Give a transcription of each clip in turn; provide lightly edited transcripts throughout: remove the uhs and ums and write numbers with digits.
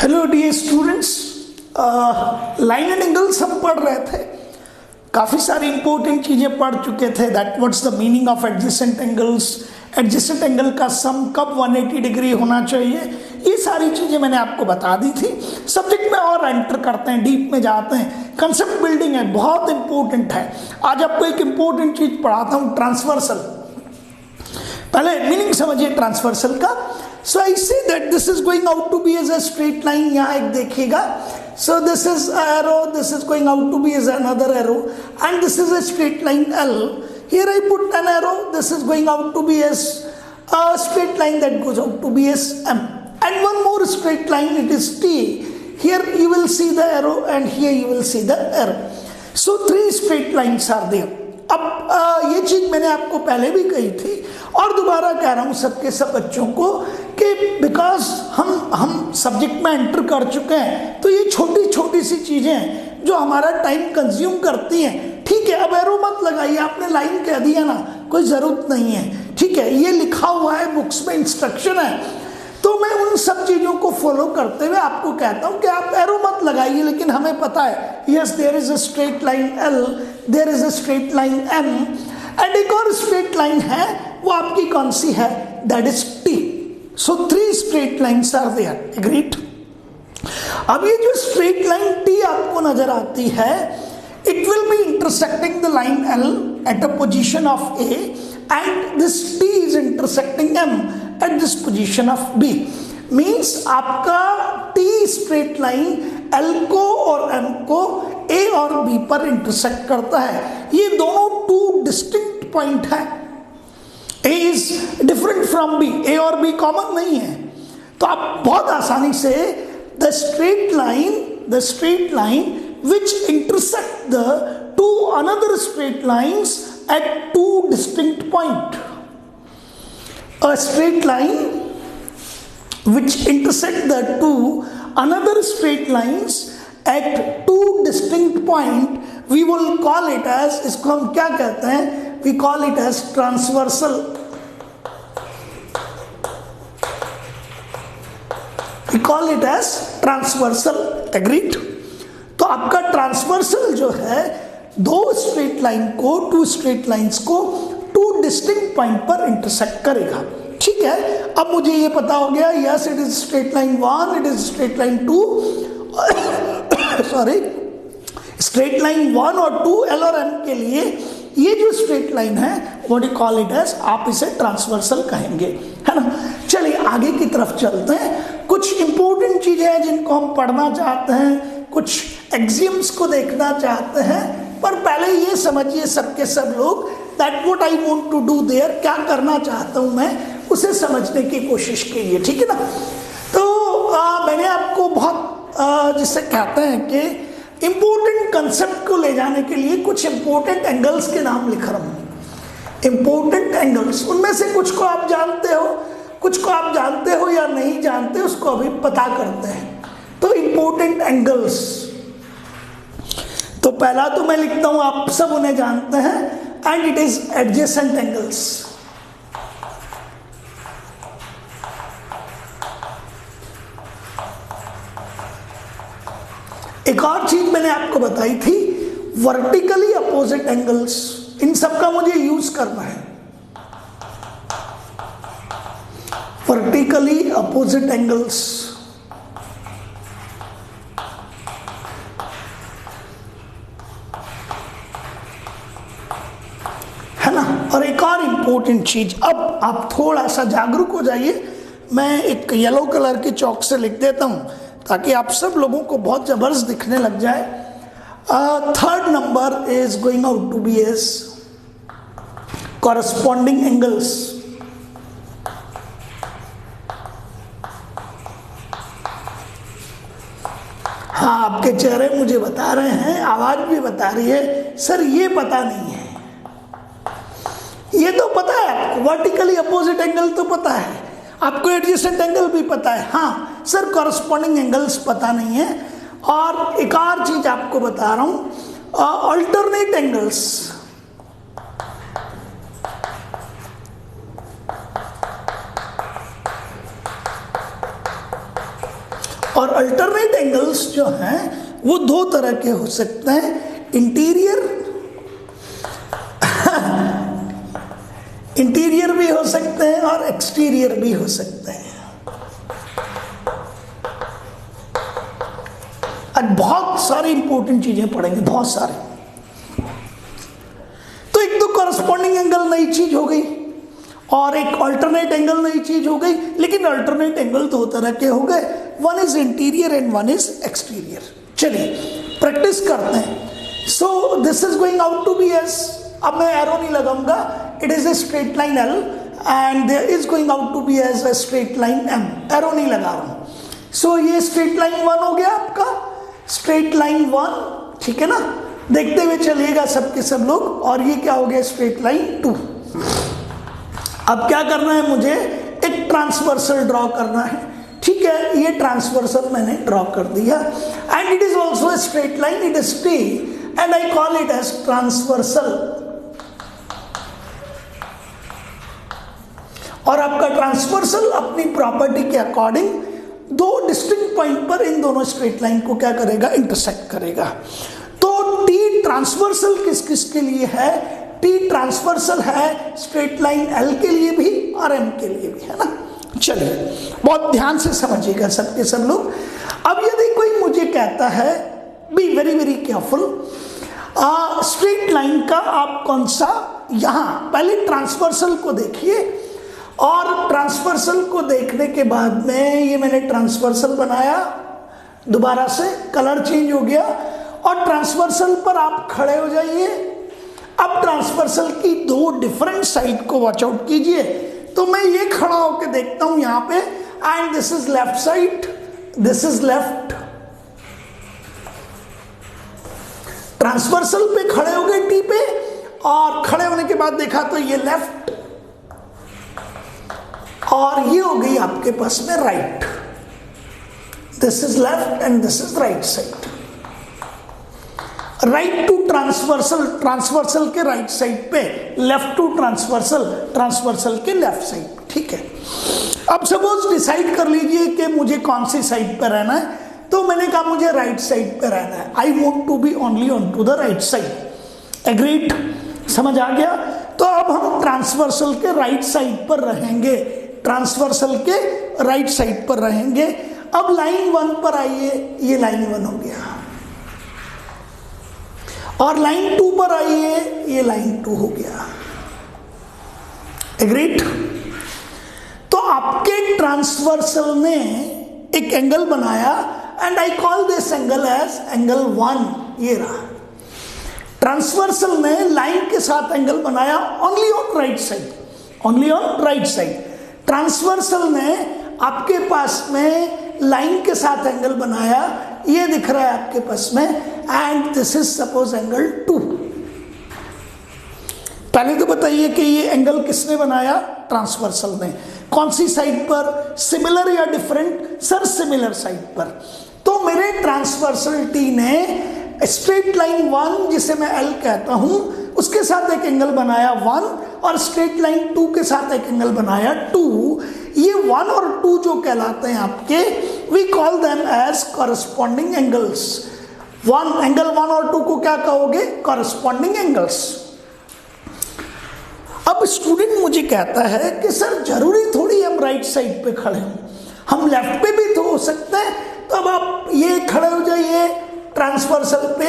Hello dear students, line and angles हम पढ़ रहे थे। काफ़ी सारी इंपॉर्टेंट चीज़ें पढ़ चुके थे। That what's the meaning of adjacent angles, adjacent angle का सम कब 180 डिग्री होना चाहिए, ये सारी चीज़ें मैंने आपको बता दी थी। सब्जेक्ट में और एंटर करते हैं, डीप में जाते हैं। कंसेप्ट बिल्डिंग है, बहुत इंपॉर्टेंट है। आज आपको एक इंपॉर्टेंट चीज़ पढ़ाता हूँ, ट्रांसवर्सल। पहले मीनिंग समझिए ट्रांसवर्सल का। So I say that this is going out to be as a straight line. यहाँ एक देखिएगा, so this is arrow, this is going out to be as another arrow, and this is a straight line L. Here I put an arrow, this is going out to be as a straight line that goes out to be as M, and one more straight line, it is T. Here you will see the arrow and here you will see the arrow. So three straight lines are there. अब ये चीज़ मैंने आपको पहले भी कही थी और दोबारा कह रहा हूँ सबके सब बच्चों को कि बिकॉज हम सब्जेक्ट में एंटर कर चुके हैं, तो ये छोटी छोटी सी चीज़ें जो हमारा टाइम कंज्यूम करती हैं। ठीक है, अब एरो मत लगाइए, आपने लाइन कह दिया ना, कोई ज़रूरत नहीं है। ठीक है, ये लिखा हुआ है बुक्स में, इंस्ट्रक्शन है, तो मैं उन सब चीज़ों को फॉलो करते हुए आपको कहता हूँ कि आप एरो मत लगाइए। लेकिन हमें पता है, yes there is a straight line L, there is a straight line M, and एक और स्ट्रेट लाइन है, वो आपकी कौन सी है, that is T. So three straight lines are there, agreed. अब ये जो स्ट्रेट लाइन टी आपको नजर आती है, it will be intersecting the line L at a position of A, and this T is intersecting M at this position of B. Means आपका T straight line L को और M को A और B पर intersect करता है। ये दोनों टू डिस्टिंक्ट पॉइंट है। A is different from B, A और B कॉमन नहीं है। तो आप बहुत आसानी से the straight line which intersect the two another straight lines at two distinct point. A straight line which intersect the two another straight lines at two distinct point, we will call it as, इसको हम क्या कहते हैं, we call it as transversal. We call it as transversal, agreed? तो आपका transversal जो है, दो स्ट्रेट लाइन को, टू स्ट्रेट लाइंस को टू डिस्टिंक्ट पॉइंट पर इंटरसेक्ट करेगा। ठीक है, अब मुझे ये पता हो गया, yes it is straight line 1, it is straight line 2, sorry straight line 1 और 2 एल और एम के लिए ये जो स्ट्रेट लाइन है, what you call it as, आप इसे ट्रांसवर्सल कहेंगे, है ना। चलिए आगे की तरफ चलते हैं। कुछ इंपॉर्टेंट चीजें हैं जिनको हम पढ़ना चाहते हैं, कुछ एक्सियम्स को देखना चाहते हैं, पर पहले ये समझिए सबके सब लोग that what I want to do there, क्या करना चाहता हूं मैं, उसे समझने की कोशिश कीजिए। ठीक है ना। तो मैंने आपको बहुत जिसे कहते हैं कि इंपॉर्टेंट कंसेप्ट को ले जाने के लिए कुछ इंपॉर्टेंट एंगल्स के नाम लिख रहा हूं। इंपॉर्टेंट एंगल्स, उनमें से कुछ को आप जानते हो, कुछ को आप जानते हो या नहीं जानते, उसको अभी पता करते हैं। तो इंपॉर्टेंट एंगल्स, तो पहला तो मैं लिखता हूं, आप सब उन्हें जानते हैं, and it is adjacent angles. एक और चीज मैंने आपको बताई थी, वर्टिकली अपोजिट एंगल्स, इन सब का मुझे यूज करना है। वर्टिकली अपोजिट एंगल्स, है ना। और एक और इंपॉर्टेंट चीज, अब आप थोड़ा सा जागरूक हो जाइए। मैं एक येलो कलर की चौक से लिख देता हूं ताकि आप सब लोगों को बहुत जबरदस्त दिखने लग जाए। Third number is going out to be as corresponding angles. हाँ, आपके चेहरे मुझे बता रहे हैं, आवाज भी बता रही है, सर ये पता नहीं है। ये तो पता है आपको, वर्टिकली अपोजिट एंगल तो पता है आपको, एडजेसेंट एंगल भी पता है। हाँ सर, कॉरस्पॉन्डिंग एंगल्स पता नहीं है। और एक और चीज आपको बता रहा हूं, अल्टरनेट एंगल्स। और अल्टरनेट एंगल्स जो हैं वो दो तरह के हो सकते हैं, इंटीरियर भी हो सकते हैं और एक्सटीरियर भी हो सकते हैं। आज बहुत सारी इंपॉर्टेंट चीजें पढ़ेंगे, बहुत सारे। तो एक तो कॉरस्पॉन्डिंग एंगल नई चीज हो गई और एक अल्टरनेट एंगल नई चीज हो गई, लेकिन अल्टरनेट एंगल दो तरह के हो गए, one is interior and one is exterior. चलिए प्रैक्टिस करते हैं। So this is going out to be as, अब मैं एरो नहीं लगाऊंगा, it is a straight line L and there is going out to be as a straight line M, arrow नहीं लगा रहा हूं। सो ये स्ट्रेट लाइन 1 हो गया आपका, स्ट्रेट लाइन 1, ठीक है ना, देखते हुए चलिएगा सबके सब लोग। और ये क्या हो गया, स्ट्रेट लाइन 2। अब क्या करना है, मुझे एक ट्रांसवर्सल ड्रॉ करना है, ठीक है। ये ट्रांसवर्सल मैंने ड्रॉ कर दिया and it is also a straight line, it is T and I call it as transversal. और आपका ट्रांसवर्सल अपनी प्रॉपर्टी के अकॉर्डिंग दो डिस्टिंक्ट पॉइंट पर इन दोनों स्ट्रेट लाइन को क्या करेगा, इंटरसेक्ट करेगा। तो टी ट्रांसवर्सल किस किस के लिए है, टी ट्रांसवर्सल है स्ट्रेट लाइन एल के लिए भी और एम के लिए भी, है ना। चलिए बहुत ध्यान से समझिएगा सबके सब लोग। अब यदि कोई मुझे कहता है, be very very careful, straight line का आप कौन सा, यहां पहले ट्रांसवर्सल को देखिए और ट्रांसवर्सल को देखने के बाद में ये मैंने ट्रांसवर्सल बनाया, दोबारा से कलर चेंज हो गया और ट्रांसवर्सल पर आप खड़े हो जाइए। अब ट्रांसवर्सल की दो डिफरेंट साइड को वॉच आउट कीजिए। तो मैं ये खड़ा होकर देखता हूं यहां पे, and this is left side, this is left. Transversal पे खड़े हो गए टी पे, और खड़े होने के बाद देखा तो ये लेफ्ट और ये हो गई आपके पास में right. This is left and this is right side. Right to transversal, transversal के राइट साइड पे, लेफ्ट टू ट्रांसवर्सल, ट्रांसवर्सल के लेफ्ट साइड, ठीक है। अब सपोज डिसाइड कर लीजिए कि मुझे कौन सी साइड पे रहना है, तो मैंने कहा मुझे राइट साइड पे रहना है, I want to be only on to the right side. Agreed, समझ आ गया। तो अब हम ट्रांसवर्सल के राइट साइड पर रहेंगे, ट्रांसवर्सल के राइट साइड पर रहेंगे। अब लाइन 1 पर आइए, ये लाइन 1 हो गया, और लाइन 2 पर आइए, ये लाइन 2 हो गया। एग्रीड। तो आपके ट्रांसवर्सल ने एक एंगल बनाया and I call this angle as angle 1, ये रहा। ट्रांसवर्सल ने लाइन के साथ एंगल बनाया only on right side, only on right side. Transversal ने आपके पास में लाइन के साथ एंगल बनाया, ये दिख रहा है आपके पास में, and this is suppose angle 2। पहले तो बताइए कि ये एंगल किसने बनाया, ट्रांसवर्सल ने। कौन सी साइड पर, सिमिलर या डिफरेंट, सर सिमिलर साइड पर। तो मेरे ट्रांसवर्सल टी ने स्ट्रेट लाइन 1 जिसे मैं एल कहता हूं उसके साथ एक एंगल बनाया 1, और स्ट्रेट लाइन 2 के साथ एक एंगल बनाया 2। ये 1 और 2 जो कहलाते हैं आपके, we call them as corresponding angles. Angle 1 और 2 को क्या कहोगे, कॉरस्पॉन्डिंग एंगल्स। अब स्टूडेंट मुझे कहता है कि सर जरूरी थोड़ी हम राइट साइड पे खड़े हों, हम लेफ्ट पे भी तो हो सकते हैं। तो अब आप ये खड़े हो जाइए ट्रांसवर्सल पे,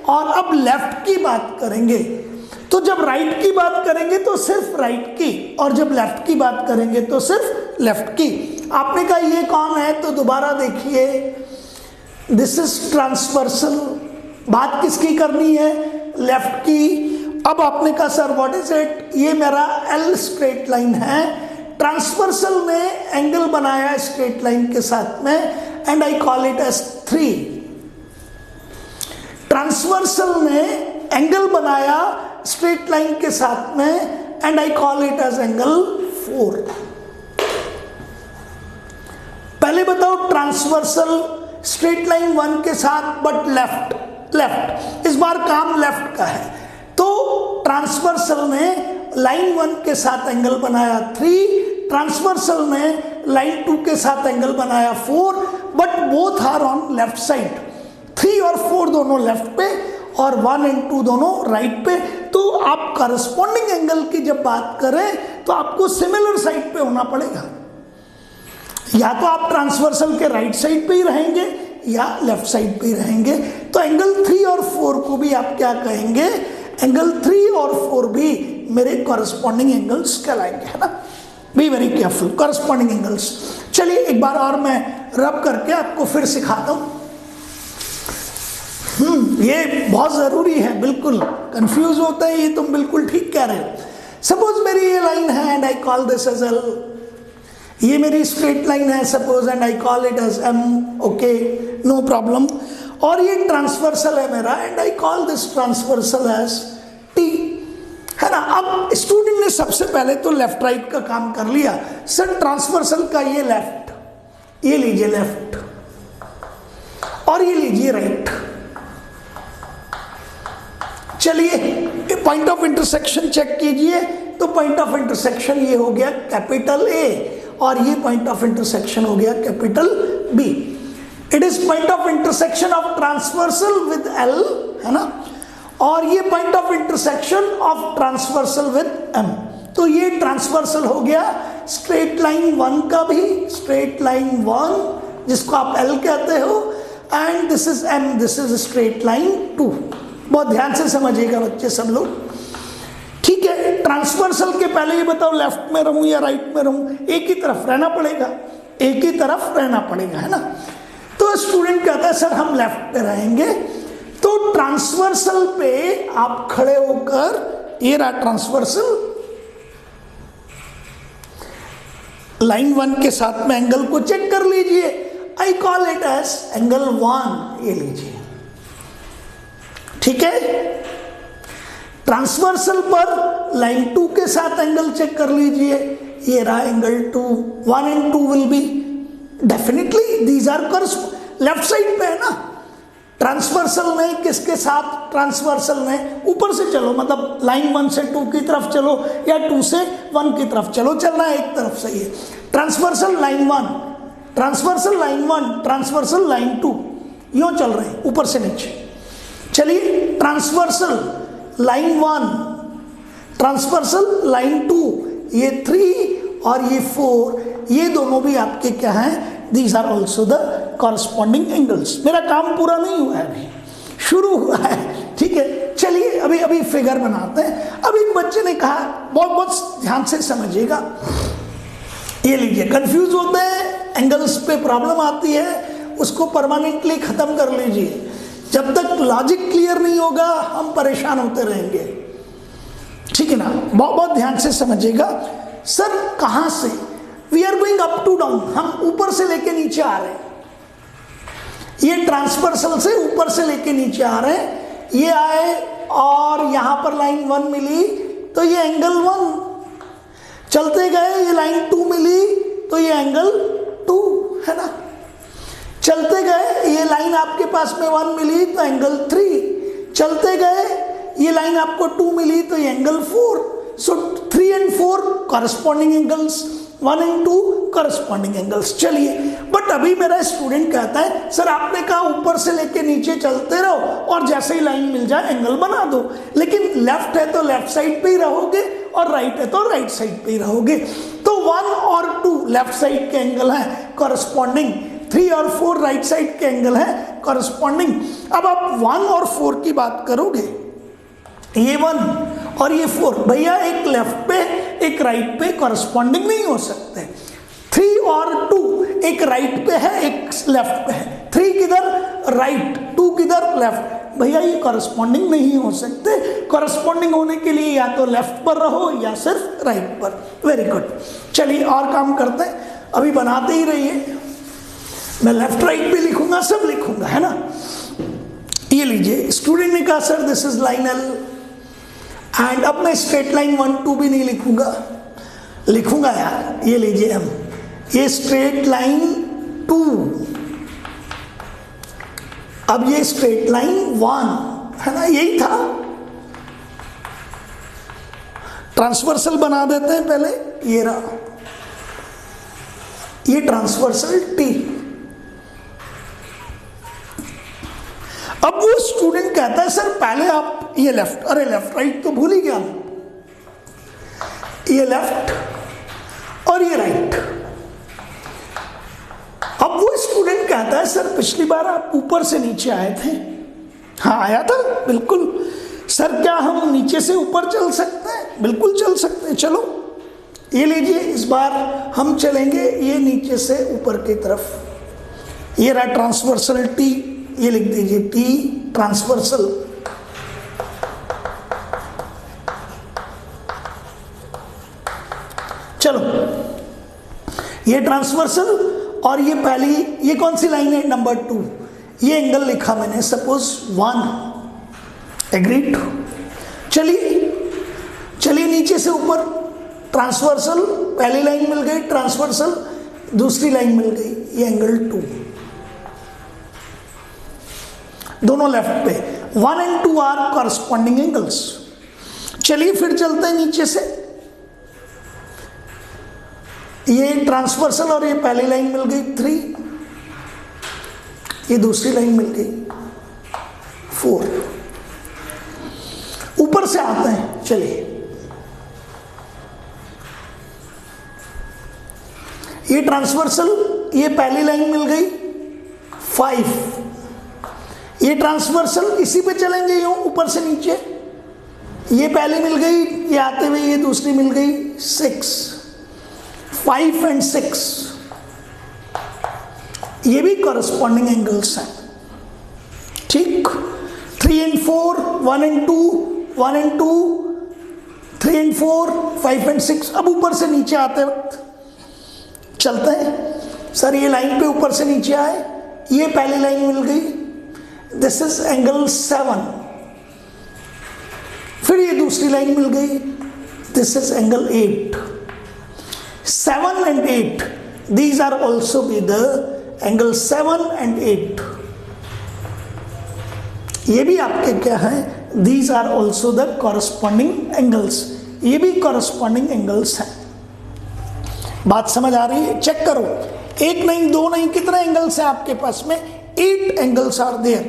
और अब लेफ्ट की बात करेंगे। तो जब राइट की बात करेंगे तो सिर्फ राइट की, और जब लेफ्ट की बात करेंगे तो सिर्फ लेफ्ट की। आपने कहा ये कौन है, तो दोबारा देखिए, दिस इज ट्रांसवर्सल, बात किसकी करनी है, लेफ्ट की। अब आपने कहा सर व्हाट इज इट, ये मेरा एल स्ट्रेट लाइन है। ट्रांसवर्सल ने एंगल बनाया स्ट्रेट लाइन के साथ में, and I call it as 3। Transversal ने एंगल बनाया स्ट्रेट लाइन के साथ में, and I call it as angle 4। पहले बताओ, ट्रांसवर्सल स्ट्रेट लाइन 1 के साथ बट लेफ्ट, लेफ्ट, इस बार काम लेफ्ट का है। तो ट्रांसवर्सल ने लाइन 1 के साथ एंगल बनाया 3, ट्रांसवर्सल ने लाइन 2 के साथ एंगल बनाया 4, but both are on left side. 3 और 4 दोनों लेफ्ट पे और 1 एंड 2 दोनों राइट पे। तो आप करस्पॉन्डिंग एंगल की जब बात करें तो आपको सिमिलर साइड पे होना पड़ेगा, या तो आप ट्रांसवर्सल के राइट साइड पे ही रहेंगे या लेफ्ट साइड पे ही रहेंगे। तो एंगल 3 और 4 को भी आप क्या कहेंगे, एंगल 3 और 4 भी मेरे कॉरस्पॉन्डिंग एंगल्स कहलाएंगे, है ना। Be very careful, corresponding angles. चलिए एक बार और मैं रब करके आपको फिर सिखाता हूं। ये बहुत जरूरी है, बिल्कुल कंफ्यूज होता है, ये तुम बिल्कुल ठीक कह रहे हो। सपोज मेरी ये लाइन है and I call this as L, ये मेरी स्ट्रेट लाइन है suppose and I call it as M, okay no problem. और ये ट्रांसवर्सल है मेरा and I call this transversal as T, है ना। अब स्टूडेंट ने सबसे पहले तो लेफ्ट राइट का काम कर लिया। सर ट्रांसवर्सल का ये लेफ्ट, ये लीजिए लेफ्ट और ये लीजिए राइट। चलिए पॉइंट ऑफ इंटरसेक्शन चेक कीजिए। तो पॉइंट ऑफ इंटरसेक्शन ये हो गया कैपिटल ए और ये पॉइंट ऑफ इंटरसेक्शन हो गया capital B. It is point of intersection of transversal with L, है ना, और ये point of intersection of transversal with M. तो ये ट्रांसवर्सल हो गया स्ट्रेट लाइन 1 का भी, स्ट्रेट लाइन 1 जिसको आप एल कहते हो, and this is M, this is straight line 2। बहुत ध्यान से समझिएगा बच्चे सब लोग, ठीक है। ट्रांसवर्सल के पहले ये बताओ लेफ्ट में रहूं या राइट में रहूं, एक ही तरफ रहना पड़ेगा, एक ही तरफ रहना पड़ेगा, है ना। तो स्टूडेंट कहता है सर हम लेफ्ट पे रहेंगे। तो ट्रांसवर्सल पे आप खड़े होकर, ये रहा ट्रांसवर्सल, लाइन 1 के साथ में एंगल को चेक कर लीजिए। I call it as angle 1, ये लीजिए, ठीक है। ट्रांसवर्सल पर लाइन 2 के साथ एंगल चेक कर लीजिए, ये रहा angle 2। 1 and 2 will be definitely these are left side पे, है ना। ट्रांसवर्सल में किसके साथ, ट्रांसवर्सल में ऊपर से चलो, मतलब लाइन 1 से 2 की तरफ चलो या 2 से 1 की तरफ चलो, चलना है एक तरफ से। ये transversal line 1, transversal line 1, transversal line 2, यूं चल रहे हैं ऊपर से नीचे। चलिए ट्रांसवर्सल लाइन 1, ट्रांसवर्सल लाइन 2, ये 3 और ये 4, ये दोनों भी आपके क्या हैं, these are also the corresponding angles. मेरा काम पूरा नहीं हुआ है, अभी शुरू हुआ है, ठीक है। चलिए अभी फिगर बनाते हैं। अब एक बच्चे ने कहा, बहुत ध्यान से समझिएगा, ये लीजिए, कंफ्यूज होते हैं, एंगल्स पे प्रॉब्लम आती है, उसको परमानेंटली खत्म कर लीजिए। जब तक लॉजिक क्लियर नहीं होगा हम परेशान होते रहेंगे, ठीक है ना। बहुत ध्यान से समझिएगा। सर कहां से, we are going up to down, हम ऊपर से लेके नीचे आ रहे हैं। ये ट्रांसवर्सल से ऊपर से लेके नीचे आ रहे हैं, ये आए और यहां पर लाइन 1 मिली तो ये एंगल 1, चलते गए ये लाइन 2 मिली तो ये एंगल 2, है ना। चलते गए ये लाइन आपके पास में 1 मिली तो एंगल 3, चलते गए ये लाइन आपको 2 मिली तो ये angle 4। So 3 and 4 corresponding angles, 1 and 2 corresponding angles. चलिए, बट अभी मेरा स्टूडेंट कहता है सर आपने कहा ऊपर से लेके नीचे चलते रहो और जैसे ही लाइन मिल जाए एंगल बना दो, लेकिन लेफ्ट है तो लेफ्ट साइड पे ही रहोगे और राइट है तो राइट साइड पे ही रहोगे। तो 1 और 2 लेफ्ट साइड के एंगल है कॉरस्पॉन्डिंग, 3 और 4 राइट साइड के एंगल है कॉरस्पॉन्डिंग। अब आप 1 और 4 की बात करोगे, ये 1 और ये 4, भैया एक लेफ्ट पे एक राइट पे कॉरस्पॉन्डिंग नहीं हो सकते। 3 और 2 एक राइट पे है एक लेफ्ट पे है, 3 किधर राइट, 2 किधर लेफ्ट, भैया ये कॉरस्पॉन्डिंग नहीं हो सकते। कॉरस्पॉन्डिंग होने के लिए या तो लेफ्ट पर रहो या सिर्फ राइट पर। वेरी गुड, चलिए और काम करते हैं, अभी बनाते ही रहिए, मैं लेफ्ट राइट भी लिखूंगा, सब लिखूंगा, है ना। ये लीजिए, स्टूडेंट ने कहा sir this is line L, and अब मैं स्ट्रेट लाइन 1 2 भी नहीं लिखूंगा यार, ये लीजिए एम, ये स्ट्रेट लाइन 2, अब ये स्ट्रेट लाइन 1, है ना, यही था। ट्रांसवर्सल बना देते हैं पहले, ये रहा, ये ट्रांसवर्सल टी, अब वो स्टूडेंट कहता है सर पहले आप ये लेफ्ट, अरे लेफ्ट राइट तो भूल ही गया, ये लेफ्ट और ये राइट। अब वो स्टूडेंट कहता है सर पिछली बार आप ऊपर से नीचे आए थे। हाँ आया था बिल्कुल। सर क्या हम नीचे से ऊपर चल सकते हैं? बिल्कुल चल सकते हैं, चलो ये लीजिए, इस बार हम चलेंगे ये नीचे से ऊपर की तरफ। ये रहा ट्रांसवर्सल टी, ये लिख दीजिए टी ट्रांसवर्सल। चलो ये ट्रांसवर्सल और ये पहली, ये कौन सी लाइन है? नंबर 2। ये एंगल लिखा मैंने, सपोज 1। एग्रीड। चलिए नीचे से ऊपर, ट्रांसवर्सल पहली लाइन मिल गई, ट्रांसवर्सल दूसरी लाइन मिल गई, ये एंगल 2, दोनों लेफ्ट पे। 1 and 2 आर कॉरस्पॉन्डिंग एंगल्स। चलिए फिर चलते हैं नीचे से, ये ट्रांसवर्सल और ये पहली लाइन मिल गई 3, ये दूसरी लाइन मिल गई 4। ऊपर से आते हैं, चलिए ये ट्रांसवर्सल, ये पहली लाइन मिल गई 5, ये ट्रांसवर्सल इसी पे चलेंगे यूं ऊपर से नीचे, ये पहली मिल गई, ये आते हुए ये दूसरी मिल गई 6, 5 and 6, ये भी कॉरस्पॉन्डिंग एंगल्स हैं, ठीक। 3 and 4, 1 and 2, 1 and 2, 3 and 4, 5 and 6। अब ऊपर से नीचे आते वक्त चलते हैं। सर ये लाइन पे ऊपर से नीचे आए, ये पहली लाइन मिल गई, दिस इज एंगल 7। फिर ये दूसरी लाइन मिल गई, this is angle 8। 7 and 8, these are also be the angle 7 and 8। ये भी आपके क्या है? These are also the corresponding angles। ये भी corresponding angles हैं। बात समझ आ रही है? चेक करो, 1 नहीं 2 नहीं, कितने एंगल्स हैं आपके पास में? 8 angles are there.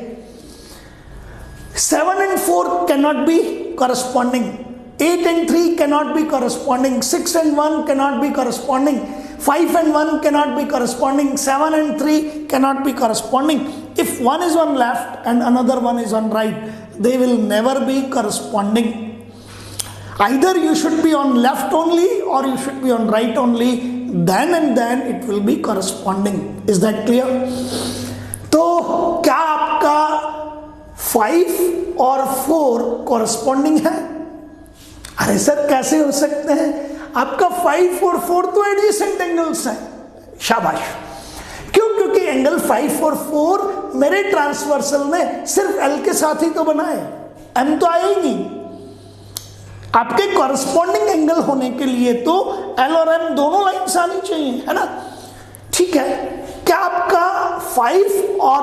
7 and 4 cannot be corresponding, 8 and 3 cannot be corresponding, 6 and 1 cannot be corresponding, 5 and 1 cannot be corresponding, 7 and 3 cannot be corresponding. If one is on left and another one is on right, they will never be corresponding. Either you should be on left only or you should be on right only, then and then it will be corresponding. Is that clear? तो क्या आपका 5 और 4 corresponding है? अरे sir कैसे हो सकते हैं? आपका 5 और 4 तो एडजेसेंट एंगल्स हैं। शाबाश। क्यों? क्योंकि एंगल 5 और 4 मेरे ट्रांसवर्सल ने सिर्फ एल के साथ ही तो बनाए, एम तो आया ही नहीं। आपके कॉरस्पॉन्डिंग एंगल होने के लिए तो एल और एम दोनों लाइन्स आनी चाहिए, है ना? ठीक है। क्या आपका 5 और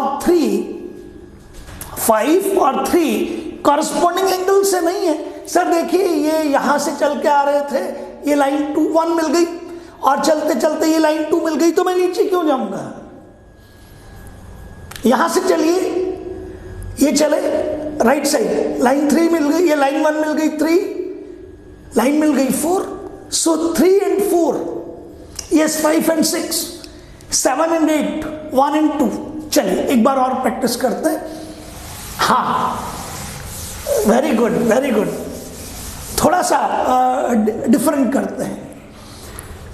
3 कॉरस्पॉन्डिंग एंगल से नहीं है? सर देखिए ये यहां से चल के आ रहे थे, ये लाइन 2 1 मिल गई और चलते चलते ये लाइन 2 मिल गई, तो मैं नीचे क्यों जाऊंगा? यहां से चलिए, ये चले राइट साइड, लाइन 3 मिल गई, ये लाइन 1 मिल गई 3, लाइन मिल गई 4, सो 3 and 4, yes 5 and 6, 7 and 8, 1 and 2। चलिए एक बार और प्रैक्टिस करते हैं। हाँ वेरी गुड वेरी गुड। थोड़ा सा डिफरेंट करते हैं।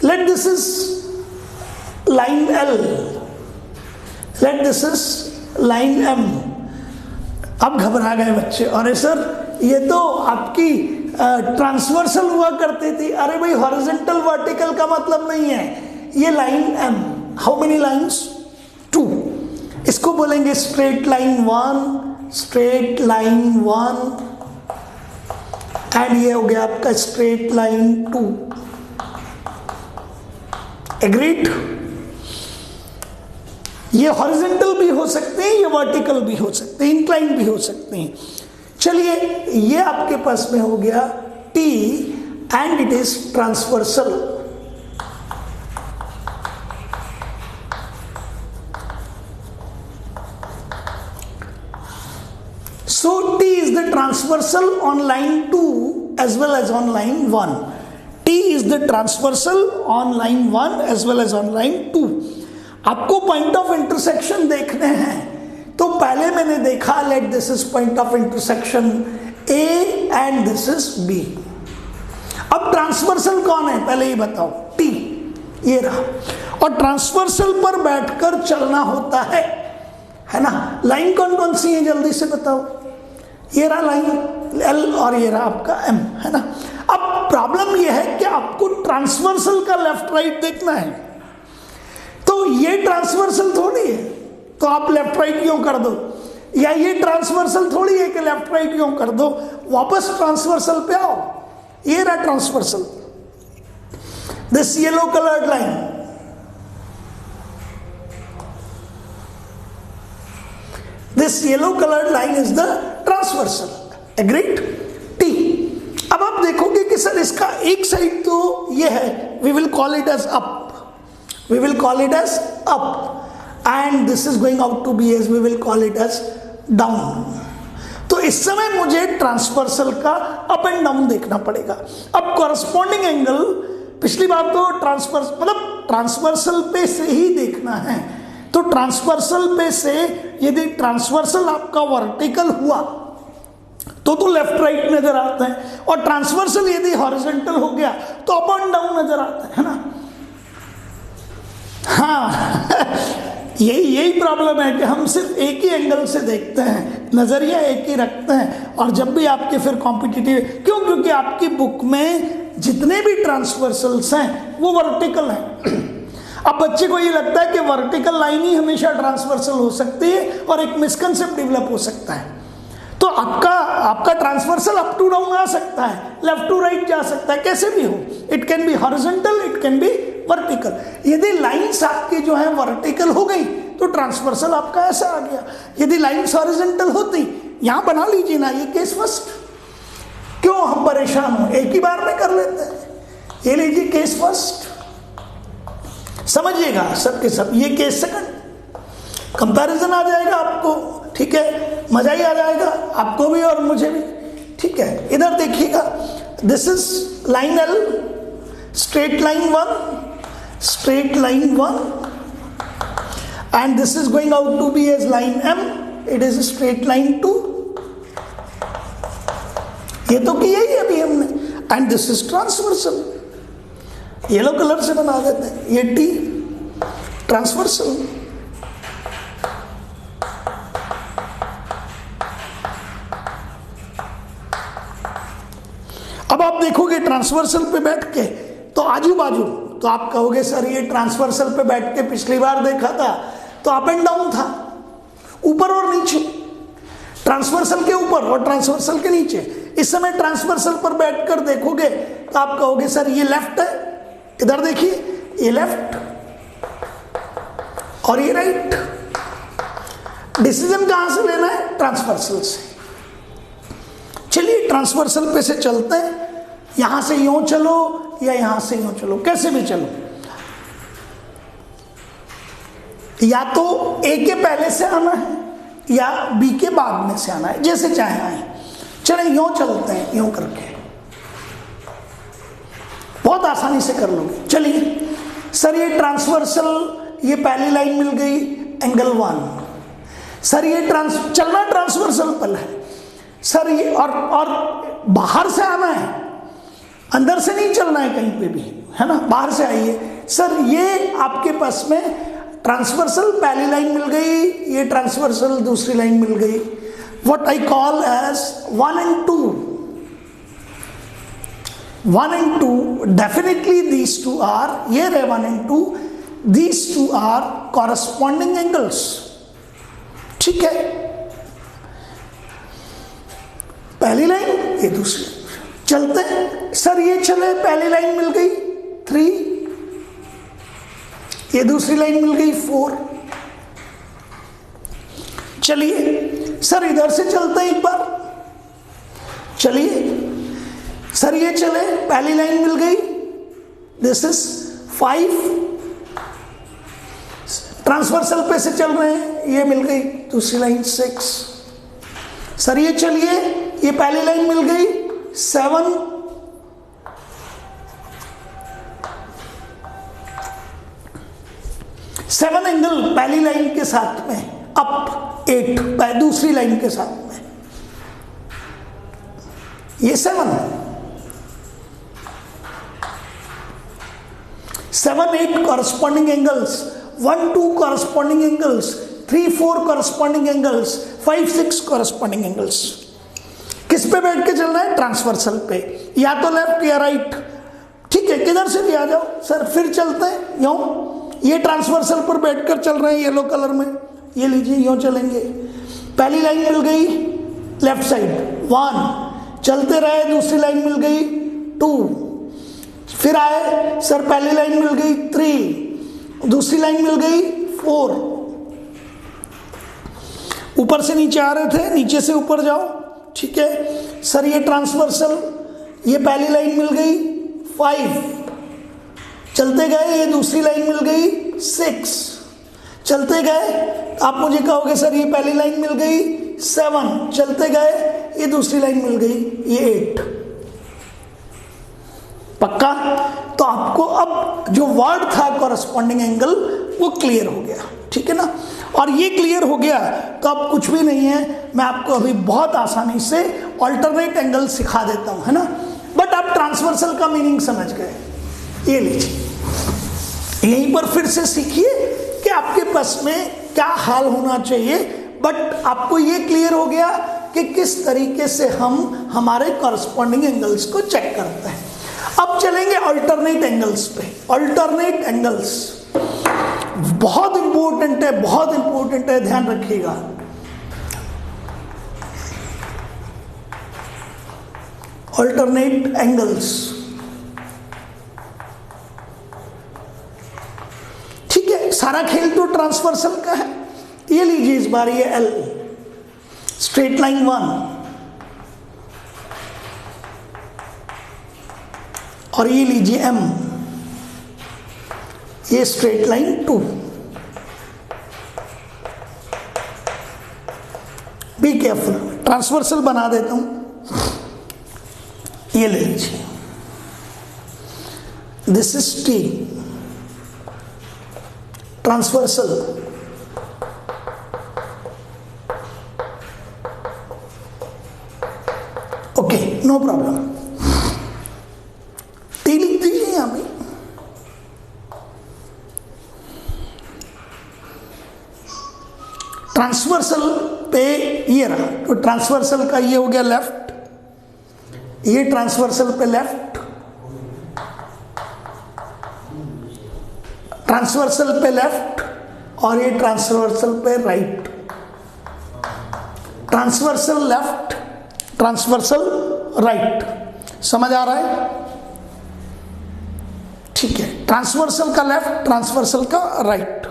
Let this is line L, let this is line M. अब घबरा गए बच्चे, अरे सर ये तो आपकी ट्रांसवर्सल हुआ करती थी। अरे भाई हॉरिजॉन्टल वर्टिकल का मतलब नहीं है, ये line M. How many lines? 2। इसको बोलेंगे straight line 1, straight line 1, and ये हो गया आपका स्ट्रेट लाइन 2। एग्रीड? ये हॉरिजॉन्टल भी हो सकते हैं, ये वर्टिकल भी हो सकते हैं, इंक्लाइन भी हो सकते हैं। चलिए ये आपके पास में हो गया T and it is transversal. So T is the transversal on line 2 as well as on line 1. T is the transversal on line 1 as well as on line 2. आपको पॉइंट ऑफ इंटरसेक्शन देखने हैं तो पहले मैंने देखा late this is point of intersection A and this is B. अब transversal कौन है पहले ही बताओ, T ये रहा, और ट्रांसवर्सल पर बैठकर चलना होता है ना। लाइन कौन कौन सी है जल्दी से बताओ, ये रहा लाइन L और ये रहा आपका M, है ना। अब प्रॉब्लम ये है कि आपको ट्रांसवर्सल का लेफ्ट राइट देखना है, तो ये ट्रांसवर्सल थोड़ी है तो आप लेफ्ट राइट क्यों कर दो, या ये ट्रांसवर्सल थोड़ी है कि लेफ्ट राइट क्यों कर दो, वापस ट्रांसवर्सल पे आओ, ये रहा transversal, this yellow coloured line, this yellow coloured line is the transversal, agreed. T। अब आप देखोगे कि सर इसका एक साइड तो ये है, we will call it as up, we will call it as up, and this is going out to be as we will call it as down. तो इस समय मुझे ट्रांसवर्सल का अप एंड डाउन देखना पड़ेगा। अब कॉरस्पॉन्डिंग एंगल, पिछली बार तो ट्रांसवर्सल पे से ही देखना है, तो ट्रांसवर्सल पे से यदि ट्रांसवर्सल आपका वर्टिकल हुआ तो लेफ्ट राइट नजर आता है, और ट्रांसवर्सल यदि हॉरिजॉन्टल हो गया तो अप एंड डाउन नजर आता है ना। हाँ यही प्रॉब्लम है कि हम सिर्फ एक ही एंगल से देखते हैं, नजरिया एक ही रखते हैं, और जब भी आपके फिर कॉम्पिटिटिव, क्योंकि आपकी बुक में जितने भी ट्रांसवर्सल्स हैं वो वर्टिकल हैं। अब बच्चे को ये लगता है कि वर्टिकल लाइन ही हमेशा ट्रांसवर्सल हो सकती है, और एक मिसकंसेप्ट डेवलप हो सकता है। तो आपका ट्रांसवर्सल अप टू डाउन आ सकता है, लेफ्ट टू राइट जा सकता है, कैसे भी हो, it can be horizontal, it can be vertical. यदि लाइंस आपकी जो है वर्टिकल हो गई तो ट्रांसवर्सल आपका ऐसा आ गया, यदि लाइंस हॉरिजॉन्टल होती, यहां बना लीजिए ना, ये केस फर्स्ट, क्यों हम परेशान हो, एक ही बार में कर लेते हैं। ये लीजिए केस फर्स्ट, समझिएगा सबके सब, ये केस सेकंड, कंपैरिजन आ जाएगा आपको, ठीक है, मजा ही आ जाएगा आपको भी और मुझे भी, ठीक है। इधर देखिएगा, this is line L, straight line 1, straight line 1, and this is going out to be as line M, it is a straight line 2, ये तो किया ही अभी हमने, and this is transversal, yellow colour से बना देते हैं, ये T ट्रांसवर्सल। अब आप देखोगे ट्रांसवर्सल पे बैठ के तो आजू बाजू, तो आप कहोगे सर ये ट्रांसवर्सल पे बैठ के पिछली बार देखा था तो अप एंड डाउन था, ऊपर और नीचे, ट्रांसवर्सल के ऊपर और ट्रांसवर्सल के नीचे। इस समय ट्रांसवर्सल पर बैठकर देखोगे तो आप कहोगे सर ये लेफ्ट है, इधर देखिए ये लेफ्ट और ये राइट। डिसीजन कहां से लेना है, ट्रांसवर्सल से। चलिए ट्रांसवर्सल पे से चलते हैं, यहां से यूं चलो या यहां से यूं चलो, कैसे भी चलो, या तो ए के पहले से आना है या बी के बाद में से आना है, जैसे चाहे आए। चले यूं चलते हैं, यूं करके बहुत आसानी से कर लोगे। चलिए सर ये ट्रांसवर्सल, ये पहली लाइन मिल गई एंगल 1, सर ये चलना ट्रांसवर्सल पर है सर, ये और बाहर से आना है, अंदर से नहीं चलना है कहीं पे भी, है ना, बाहर से आइए। सर ये आपके पास में ट्रांसवर्सल पहली लाइन मिल गई, ये ट्रांसवर्सल दूसरी लाइन मिल गई, what I call as 1 and 2, 1 and 2, definitely these two are, ये रहे 1 and 2, these two are corresponding angles, ठीक है। पहली लाइन ये दूसरी, चलते हैं सर, ये चले पहली लाइन मिल गई 3, ये दूसरी लाइन मिल गई 4। चलिए सर इधर से चलते हैं एक बार, चलिए सर ये चले पहली लाइन मिल गई, दिस इज 5, ट्रांसवर्सल पे से चल रहे हैं, ये मिल गई दूसरी लाइन 6, सर ये चलिए, ये पहली लाइन मिल गई 7 एंगल पहली लाइन के साथ में, अप 8 दूसरी लाइन के साथ में, ये 7 8 corresponding angles, 1 2 corresponding angles, 3 4 corresponding angles, 5 6 corresponding angles. किस पे बैठ के चलना है? ट्रांसवर्सल पे, या तो लेफ्ट या राइट। ठीक है, किधर से भी आ जाओ सर, फिर चलते हैं यूं। ये ट्रांसवर्सल पर बैठकर चल रहे हैं येलो कलर में, ये लीजिए यूं चलेंगे। पहली लाइन मिल गई लेफ्ट साइड 1, चलते रहे, दूसरी लाइन मिल गई 2, फिर आए सर पहली लाइन मिल गई 3, दूसरी लाइन मिल गई 4, ऊपर से नीचे आ रहे थे, नीचे से ऊपर जाओ। ठीक है सर, ये ट्रांसवर्सल, ये पहली लाइन मिल गई 5, चलते गए, ये दूसरी लाइन मिल गई 6, चलते गए, आप मुझे कहोगे सर ये पहली लाइन मिल गई 7, चलते गए, ये दूसरी लाइन मिल गई ये 8। पक्का? तो आपको अब जो वर्ड था कॉरस्पॉन्डिंग एंगल वो क्लियर हो गया। ठीक है ना? और ये क्लियर हो गया तो अब कुछ भी नहीं है, मैं आपको अभी बहुत आसानी से अल्टरनेट एंगल सिखा देता हूं, है ना? बट आप ट्रांसवर्सल का मीनिंग समझ गए, ये लीजिए, यहीं पर फिर से सीखिए कि आपके पास में क्या हाल होना चाहिए। बट आपको ये क्लियर हो गया कि किस तरीके से हम हमारे कॉरस्पॉन्डिंग एंगल्स को चेक करते हैं। अब चलेंगे अल्टरनेट एंगल्स पे। अल्टरनेट एंगल्स बहुत इंपॉर्टेंट है, बहुत इंपॉर्टेंट है, ध्यान रखिएगा। अल्टरनेट एंगल्स, ठीक है, सारा खेल तो ट्रांसवर्सल का है। ये लीजिए इस बार ये एल, स्ट्रेट लाइन 1, और ये लीजिए एम, ये straight line 2। Be careful, transversal बना देता हूं, ये ले लीजिए, this is T, transversal. Okay, no problem, T लिख दीजिए यहां पे। ट्रांसवर्सल पे ये रहा, तो ट्रांसवर्सल का ये हो गया लेफ्ट, ये ट्रांसवर्सल पे लेफ्ट, ट्रांसवर्सल पे लेफ्ट, और ये ट्रांसवर्सल पे right. Transversal left, transversal right. समझ आ रहा है? ठीक है, ट्रांसवर्सल का लेफ्ट, ट्रांसवर्सल का राइट।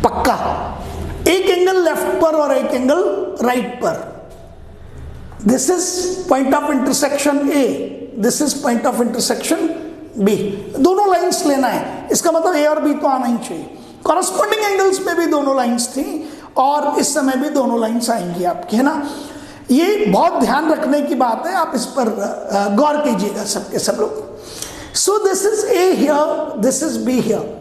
पक्का? एक एंगल लेफ्ट पर और एक एंगल राइट पर। This is point of intersection A, this is point of intersection B. दोनों लाइंस लेना है, इसका मतलब ए और बी तो आना ही चाहिए। कॉरस्पॉन्डिंग एंगल्स में भी दोनों लाइंस थी और इस समय भी दोनों लाइंस आएंगी आपकी, है ना? ये बहुत ध्यान रखने की बात है, आप इस पर गौर कीजिएगा सबके सब लोग। सो this is a here, this is be here,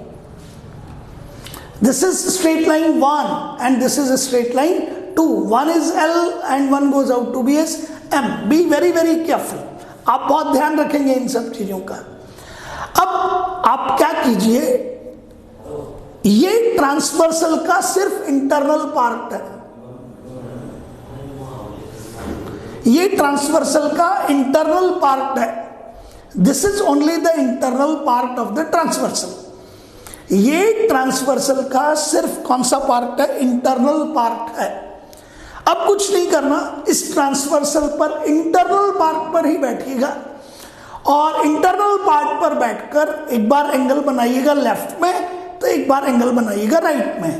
this is straight line 1 and this is a straight line 2. One is L and one goes out to be as M. Be very very careful, आप बहुत ध्यान रखेंगे इन सब चीजों का। अब आप क्या कीजिए, ये ट्रांसवर्सल का सिर्फ इंटरनल पार्ट है, ये ट्रांसवर्सल का इंटरनल पार्ट है। This is only the internal part of the transversal. ये ट्रांसवर्सल का सिर्फ कौन सा पार्ट है? इंटरनल पार्ट है। अब कुछ नहीं करना, इस ट्रांसवर्सल पर इंटरनल पार्ट पर ही बैठिएगा और इंटरनल पार्ट पर बैठकर एक बार एंगल बनाइएगा लेफ्ट में, तो एक बार एंगल बनाइएगा राइट में।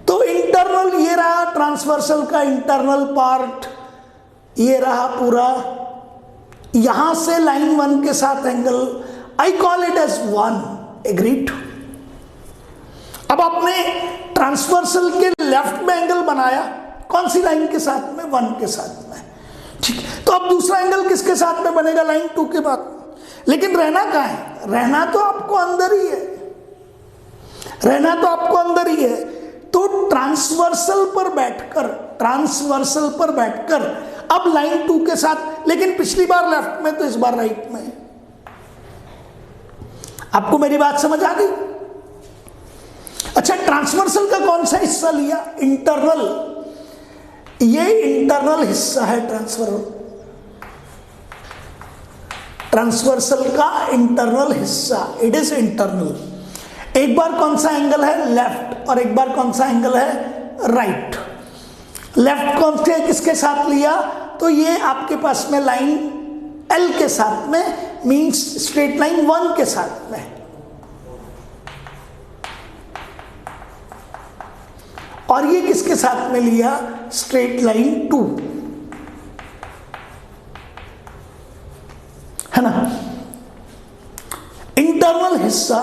तो इंटरनल ये रहा ट्रांसवर्सल का इंटरनल पार्ट, ये रहा पूरा। यहां से लाइन 1 के साथ angle, I call it as 1, agreed. अब आपने ट्रांसवर्सल के लेफ्ट में एंगल बनाया, कौन सी लाइन के साथ में? 1 के साथ में। ठीक है, तो अब दूसरा एंगल किसके साथ में बनेगा? लाइन 2 के बाद। लेकिन रहना कहाँ है? रहना तो आपको अंदर ही है, रहना तो आपको अंदर ही है। तो ट्रांसवर्सल पर बैठकर अब लाइन 2 के साथ, लेकिन पिछली बार लेफ्ट में तो इस बार राइट में। आपको मेरी बात समझ आ गई? अच्छा, ट्रांसवर्सल का कौन सा हिस्सा लिया? इंटरनल। ये इंटरनल हिस्सा है ट्रांसवर्सल का इंटरनल हिस्सा, इट इज इंटरनल। एक बार कौन सा एंगल है? लेफ्ट, और एक बार कौन सा एंगल है? राइट। लेफ्ट कौन से किसके साथ लिया? तो ये आपके पास में लाइन एल के साथ में, मींस स्ट्रेट लाइन 1 के साथ में। और ये किसके साथ में लिया? स्ट्रेट लाइन 2, है ना। इंटरनल हिस्सा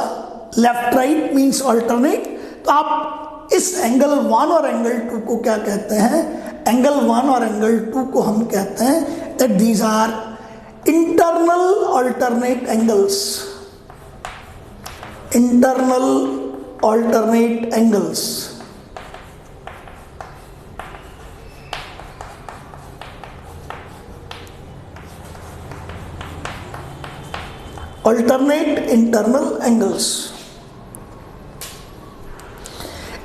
लेफ्ट राइट मींस अल्टरनेट। तो आप इस एंगल 1 और एंगल 2 को क्या कहते हैं? एंगल 1 और एंगल 2 को हम कहते हैं that these are internal alternate angles. Internal alternate angles. Alternate internal angles.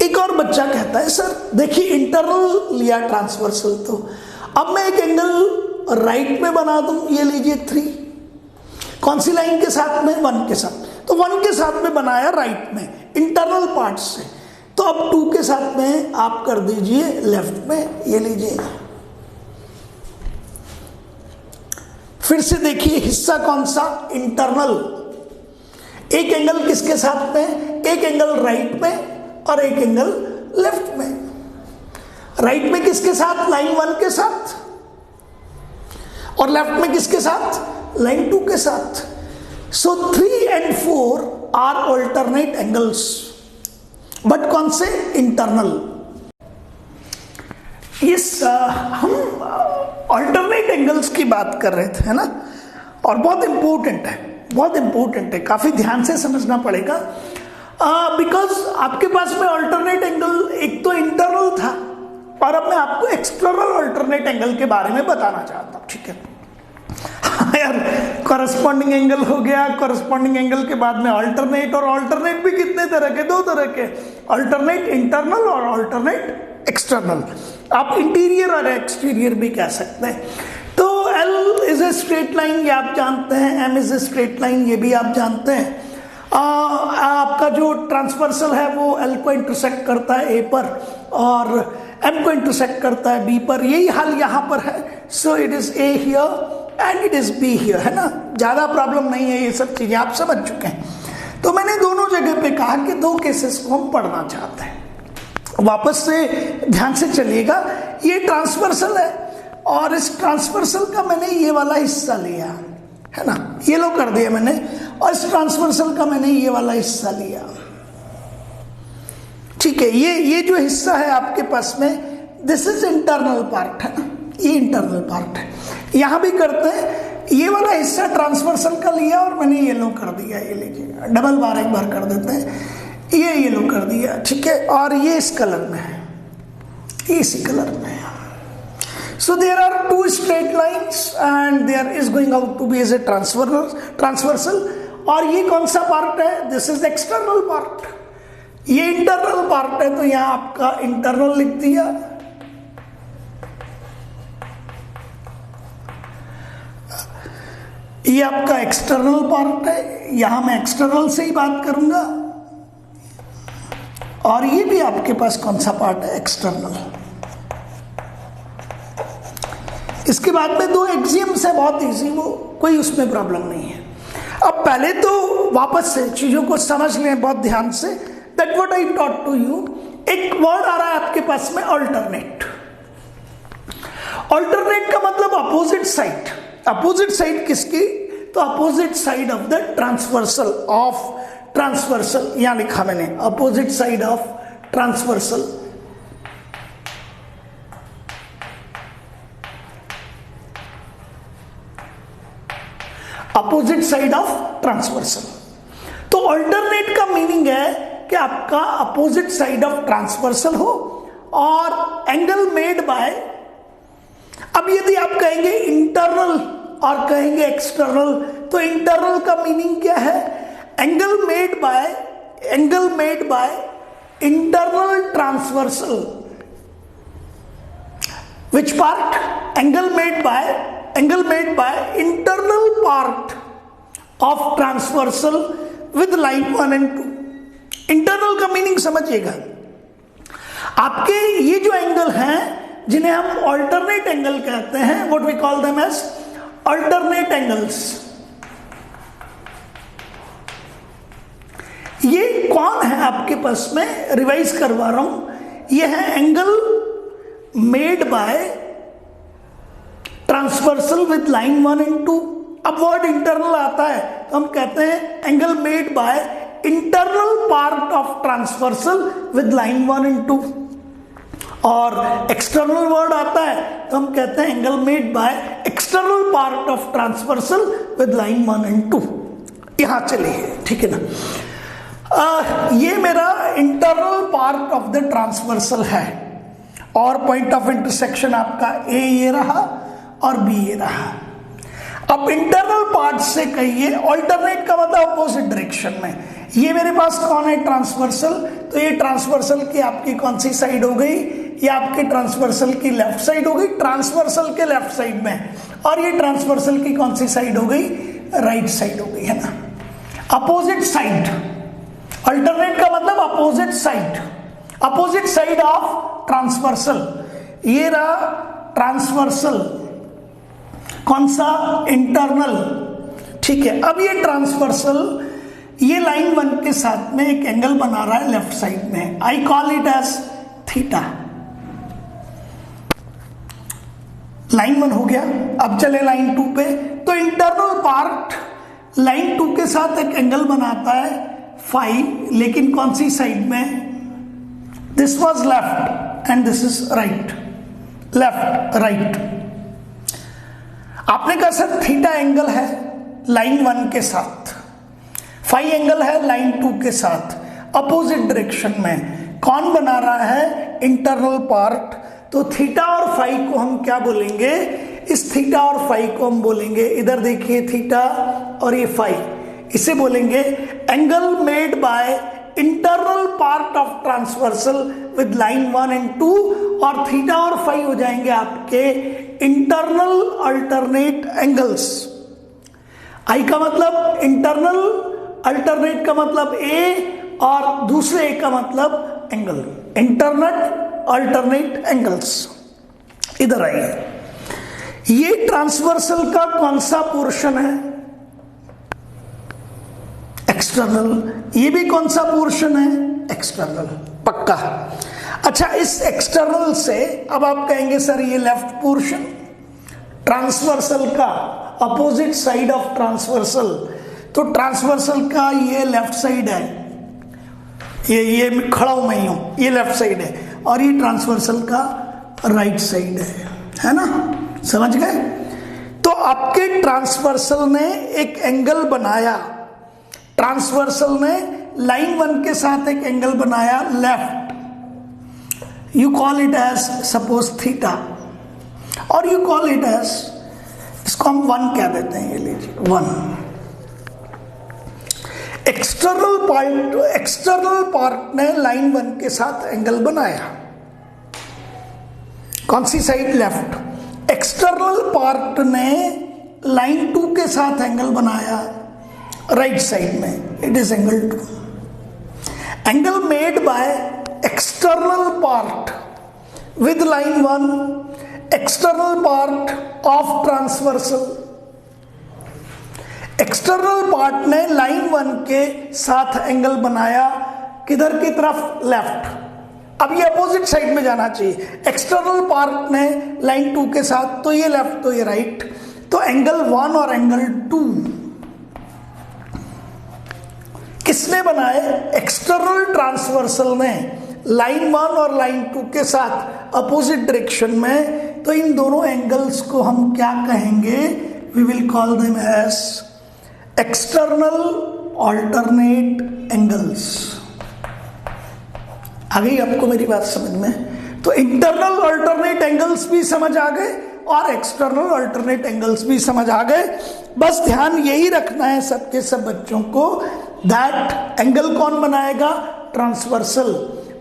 एक और बच्चा कहता है सर देखिए इंटरनल लिया ट्रांसवर्सल, तो अब मैं एक एंगल राइट में बना दूं, ये लीजिए 3। कौन सी लाइन के साथ में? 1 के साथ। तो 1 के साथ में बनाया राइट में इंटरनल पार्ट से, तो अब 2 के साथ में आप कर दीजिए लेफ्ट में, ये लीजिए। फिर से देखिए हिस्सा कौन सा? इंटरनल। एक एंगल किसके साथ में? एक एंगल राइट में और एक एंगल लेफ्ट में। राइट में किसके साथ? लाइन 1 के साथ। और लेफ्ट में किसके साथ? लाइन 2 के साथ। So 3 and 4 are alternate angles, but कौन से? इंटरनल। इस हम अल्टरनेट एंगल्स की बात कर रहे थे, है ना। और बहुत इंपॉर्टेंट है, बहुत इंपॉर्टेंट है, काफी ध्यान से समझना पड़ेगा। बिकॉज आपके पास में अल्टरनेट एंगल एक तो इंटरनल था, और अब मैं आपको एक्सटर्नल अल्टरनेट एंगल के बारे में बताना चाहता हूं। ठीक है यार, कॉरेस्पॉन्डिंग एंगल हो गया, कॉरेस्पॉन्डिंग एंगल के बाद में अल्टरनेट, और अल्टरनेट भी कितने तरह के? 2 तरह के, अल्टरनेट इंटरनल और अल्टरनेट एक्सटर्नल। आप इंटीरियर और एक्सटीरियर भी कह सकते हैं। तो L is a straight line, ये आप जानते हैं। M is a straight line, ये भी आप जानते हैं। आपका जो ट्रांसवर्सल है वो L को इंटरसेक्ट करता है A पर, और M को इंटरसेक्ट करता है B पर। यही हाल यहाँ पर है। So it is A here and it is B here, है ना। ज्यादा प्रॉब्लम नहीं है, ये सब चीजें आप समझ चुके हैं। तो मैंने दोनों जगह पे कहा कि 2 केसेस को हम पढ़ना चाहते हैं। वापस से ध्यान से चलिएगा, ये ट्रांसवर्सल है, और इस ट्रांसवर्सल का मैंने ये वाला हिस्सा लिया, है ना, ये लो कर दिया मैंने, और इस ट्रांसवर्सल का मैंने ये वाला हिस्सा लिया। ठीक है, ये जो हिस्सा है आपके पास में, दिस इज इंटरनल पार्ट, है ना, ये इंटरनल पार्ट है। यहां भी करते हैं, ये वाला हिस्सा ट्रांसवर्सल का लिया और मैंने ये लो कर दिया, ये लीजिए, डबल बार एक बार कर देते हैं, ये येलो कर दिया। ठीक है, और ये इस कलर में है, ये इसी कलर में है। So there are 2 straight lines and there is going out to be as a transversal. और ये कौन सा पार्ट है? दिस इज एक्सटर्नल पार्ट, ये इंटरनल पार्ट है, तो यहां आपका इंटरनल लिख दिया। ये आपका एक्सटर्नल पार्ट है, यहां मैं एक्सटर्नल से ही बात करूंगा। और ये भी आपके पास कौन सा पार्ट है? एक्सटर्नल। इसके बाद में 2 एक्सियम्स है, बहुत इजी, वो कोई उसमें प्रॉब्लम नहीं है। अब पहले तो वापस से चीजों को समझ लें बहुत ध्यान से, that what I taught to you. एक वर्ड आ रहा है आपके पास में, अल्टरनेट। अल्टरनेट का मतलब अपोजिट साइड। अपोजिट साइड किसकी? तो opposite side of the transversal, of transversal, यहां लिखा मैंने, opposite side of transversal. Opposite side of transversal. तो अल्टरनेट का मीनिंग है कि आपका अपोजिट साइड ऑफ ट्रांसवर्सल हो और एंगल मेड बाय, अब यदि आप कहेंगे इंटरनल और कहेंगे एक्सटर्नल, तो इंटरनल का मीनिंग क्या है? Angle made by internal transversal. Which part? Angle made by internal part of transversal with line 1 and 2। Internal का मीनिंग समझिएगा, आपके ये जो एंगल हैं जिन्हें हम ऑल्टरनेट एंगल कहते हैं, what we call them as alternate angles. ये कौन है आपके पास में? रिवाइज करवा रहा हूं, ये है angle made by transversal with line 1 and 2। अब वर्ड इंटरनल आता है तो हम कहते हैं angle made by internal part of transversal with line 1 and 2। और एक्सटर्नल वर्ड आता है तो हम कहते हैं angle made by external part of transversal with line 1 and 2। यहां चलिए, ठीक है ना। ये मेरा internal part of the transversal है और पॉइंट ऑफ इंटरसेक्शन आपका ए ये रहा और बी ये रहा। अब इंटरनल पार्ट से कहिए, ऑल्टरनेट का मतलब अपोजिट डायरेक्शन में। ये मेरे पास कौन है? ट्रांसवर्सल। तो ये ट्रांसवर्सल की आपकी कौन सी साइड हो गई? ये आपके ट्रांसवर्सल की लेफ्ट साइड हो गई, ट्रांसवर्सल के लेफ्ट साइड में। और ये ट्रांसवर्सल की कौन सी साइड हो गई? राइट साइड हो गई, है ना। अपोजिट साइड, अल्टरनेट का मतलब अपोजिट साइड ऑफ ट्रांसवर्सल। ये रहा ट्रांसवर्सल, कौन सा? इंटरनल, ठीक है। अब ये ट्रांसवर्सल ये लाइन 1 के साथ में एक एंगल बना रहा है लेफ्ट साइड में, I call it as theta. Line 1 हो गया, अब चले लाइन 2 पे। तो इंटरनल पार्ट लाइन 2 के साथ एक एंगल बनाता है फाई, लेकिन कौन सी साइड में? This was left and this is right, left right. आपने कहा सर थीटा एंगल है लाइन 1 के साथ, फाई एंगल है लाइन 2 के साथ, अपोजिट डायरेक्शन में। कौन बना रहा है? Internal part. तो थीटा और फाई को हम क्या बोलेंगे? इस थीटा और फाई को हम बोलेंगे, इधर देखिए थीटा और ये फाई, इसे बोलेंगे angle made by internal part of transversal with line 1 and 2। और थीटा और फाई हो जाएंगे आपके इंटरनल अल्टरनेट एंगल्स। आई का मतलब इंटरनल, अल्टरनेट का मतलब ए और दूसरे ए का मतलब एंगल, इंटरनल अल्टरनेट एंगल्स। इधर आइए, ये ट्रांसवर्सल का कौन सा पोर्शन है? एक्सटर्नल। ये भी कौन सा पोर्शन है? एक्सटर्नल, पक्का। अच्छा, इस एक्सटर्नल से अब आप कहेंगे सर ये लेफ्ट पोर्शन ट्रांसवर्सल का, अपोजिट साइड ऑफ ट्रांसवर्सल। तो ट्रांसवर्सल का ये लेफ्ट साइड है, ये खड़ा हूं मैं हूं, ये लेफ्ट साइड है, और ये ट्रांसवर्सल का राइट साइड है ना। समझ गए? तो आपके ट्रांसवर्सल ने एक एंगल बनाया, ट्रांसवर्सल ने लाइन 1 के साथ एक एंगल बनाया left, you call it as suppose theta, और यू कॉल इट एज, इसको हम 1 क्या देते हैं, ये लीजिए 1। एक्सटर्नल पार्ट ने लाइन 1 के साथ एंगल बनाया, कौन सी साइड? लेफ्ट। एक्सटर्नल पार्ट ने लाइन 2 के साथ एंगल बनाया राइट साइड में, it is angle 2। Angle made by external part with line 1, external part of transversal. External part ने लाइन 1 के साथ एंगल बनाया, किधर की तरफ? लेफ्ट। अब ये अपोजिट साइड में जाना चाहिए, एक्सटर्नल पार्ट ने लाइन 2 के साथ, तो ये लेफ्ट तो ये राइट। तो एंगल 1 और एंगल 2 किसने बनाए? एक्सटर्नल ट्रांसवर्सल ने लाइन 1 और लाइन 2 के साथ अपोजिट डायरेक्शन में। तो इन दोनों एंगल्स को हम क्या कहेंगे? We will call them as external alternate angles. आ गई आपको मेरी बात समझ में? तो इंटरनल ऑल्टरनेट एंगल्स भी समझ आ गए और एक्सटर्नल ऑल्टरनेट एंगल्स भी समझ आ गए। बस ध्यान यही रखना है सबके सब बच्चों को, दैट एंगल कौन बनाएगा? ट्रांसवर्सल।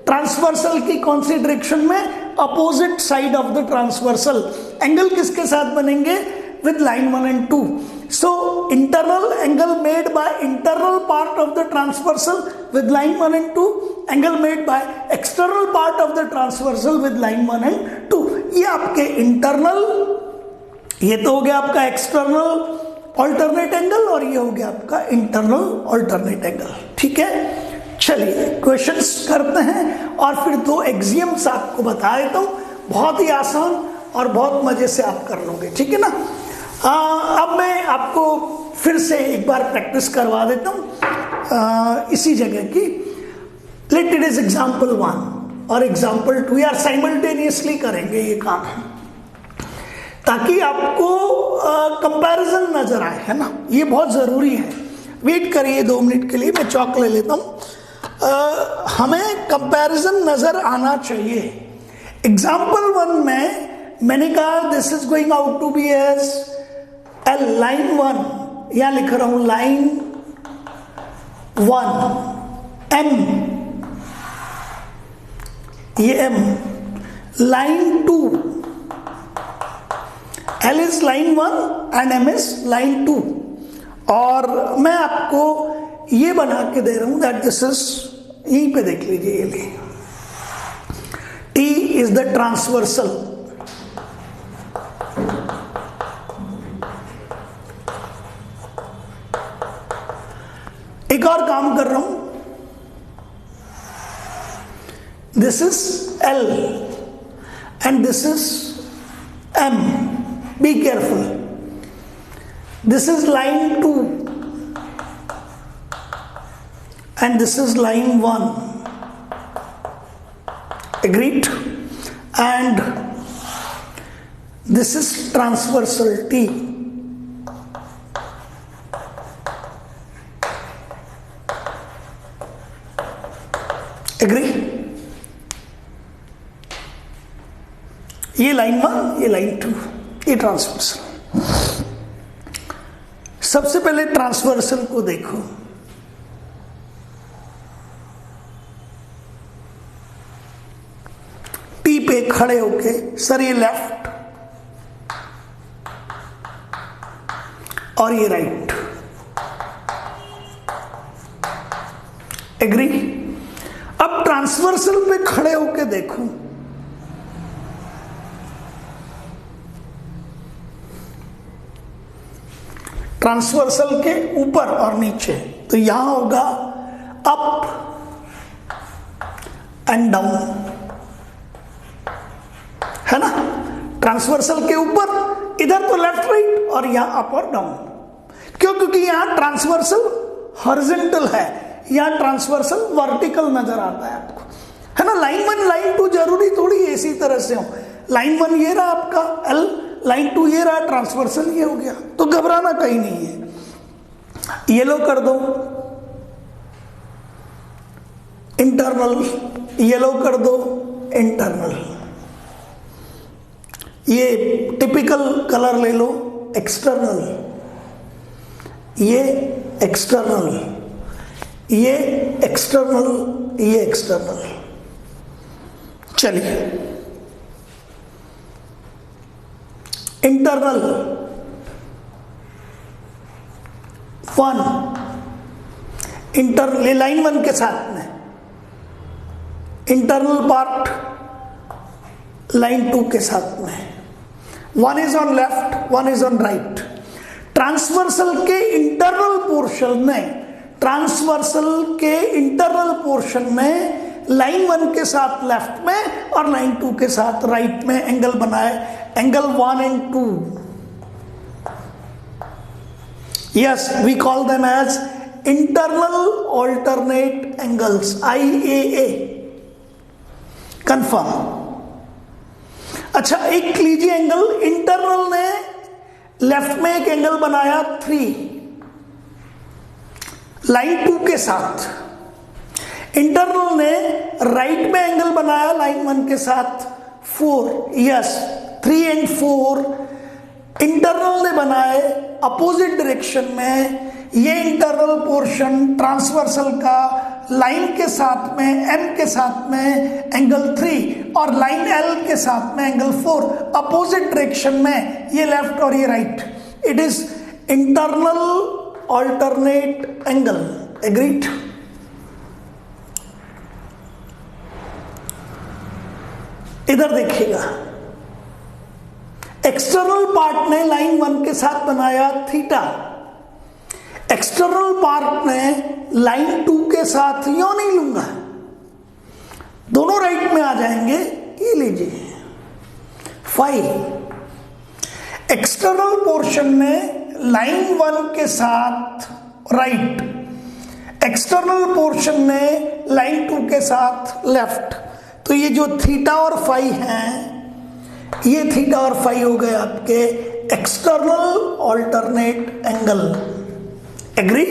ट्रांसवर्सल की कौन सी डायरेक्शन में? Opposite side of the transversal. Angle किसके साथ बनेंगे? with line 1 and 2. So internal angle made by internal part of the transversal with line 1 and 2, angle made by external part of the transversal with line 1 and 2. ये आपके internal, ये तो हो गया आपका external alternate angle और ये हो गया आपका internal alternate angle। ठीक है, चलिए क्वेश्चंस करते हैं और फिर दो एक्सियम्स आपको बता देता हूं, बहुत ही आसान और बहुत मजे से आप कर लोगे। ठीक है ना? अब मैं आपको फिर से एक बार प्रैक्टिस करवा देता हूं इसी जगह की। लेट इट इज एग्जाम्पल 1 और एग्जाम्पल 2, यार साइमल्टेनियसली करेंगे ये काम ताकि आपको कंपैरिजन नजर आए, है ना? ये बहुत जरूरी है। वेट करिए 2 मिनट के लिए, मैं चौक ले लेता हूं। हमें कंपैरिजन नजर आना चाहिए। एग्जाम्पल 1 में मैंने कहा this is going out to be as L, line 1, यहां लिख रहा हूं लाइन 1 एम, ये M, line 2, L is line 1 and M is line 2। और मैं आपको ये बना के दे रहा हूं दैट दिस इज, यहीं पे देख लीजिए, ये लिए टी इज द ट्रांसवर्सल। एक और काम कर रहा हूं, this is L and this is M, be careful, this is line 2 and this is line 1, agreed, and this is transversal T, agree? ये लाइन 1, ये लाइन 2, ये ट्रांसवर्सल। सबसे पहले ट्रांसवर्सल को देखो, पे खड़े होके, सर ये लेफ्ट और ये राइट, एग्री? अब ट्रांसवर्सल पे खड़े होके देखो, ट्रांसवर्सल के ऊपर और नीचे, तो यहां होगा अप एंड डाउन, है ना? ट्रांसवर्सल के ऊपर, इधर तो लेफ्ट राइट और यहां अप और डाउन। क्यों? क्योंकि यहां ट्रांसवर्सल हॉरिजॉन्टल है, यहां ट्रांसवर्सल वर्टिकल नजर आता है आपको, है ना? लाइन 1 लाइन 2 जरूरी थोड़ी इसी तरह से हो। लाइन 1 ये रहा आपका एल, लाइन 2 ये रहा, ट्रांसवर्सल ये हो गया, तो घबराना कहीं नहीं है। येलो कर दो, इंटरनल, येलो कर दो, इंटरनल। ये टिपिकल कलर ले लो, एक्सटर्नल, ये एक्सटर्नल, ये एक्सटर्नल, ये एक्सटर्नल। चलिए इंटरनल 1, इंटरनल लाइन 1 के साथ में, इंटरनल पार्ट लाइन 2 के साथ में, 1 is on left, 1 is on right. Transversal के इंटरनल पोर्शन में, ट्रांसवर्सल के इंटरनल पोर्शन में लाइन 1 के साथ लेफ्ट में और लाइन 2 के साथ राइट में एंगल बनाए, angle 1 and 2। Yes, we call them as internal alternate angles, IAA। Confirm? अच्छा, एक लीजिए एंगल, इंटरनल ने लेफ्ट में एक एंगल बनाया 3, लाइन 2 के साथ। इंटरनल ने राइट में एंगल बनाया लाइन 1 के साथ 4, यस 3 एंड 4 इंटरनल ने बनाए अपोजिट डायरेक्शन में। ये इंटरनल पोर्शन ट्रांसवर्सल का लाइन के साथ में एम के साथ में एंगल 3 और लाइन एल के साथ में एंगल 4 अपोजिट डायरेक्शन में, ये लेफ्ट और ये right. It is internal alternate angle. Agreed? इधर देखिएगा, एक्सटर्नल पार्ट ने लाइन 1 के साथ बनाया थीटा, एक्सटर्नल पार्ट ने लाइन 2 के साथ, यो नहीं लूंगा, दोनों राइट में आ जाएंगे, ये लीजिए 5। एक्सटर्नल पोर्शन ने लाइन 1 के साथ राइट, एक्सटर्नल पोर्शन ने लाइन 2 के साथ लेफ्ट। तो ये जो थीटा और फाई हैं, ये थीटा और फाई हो गए आपके एक्सटर्नल ऑल्टरनेट एंगल। एग्री?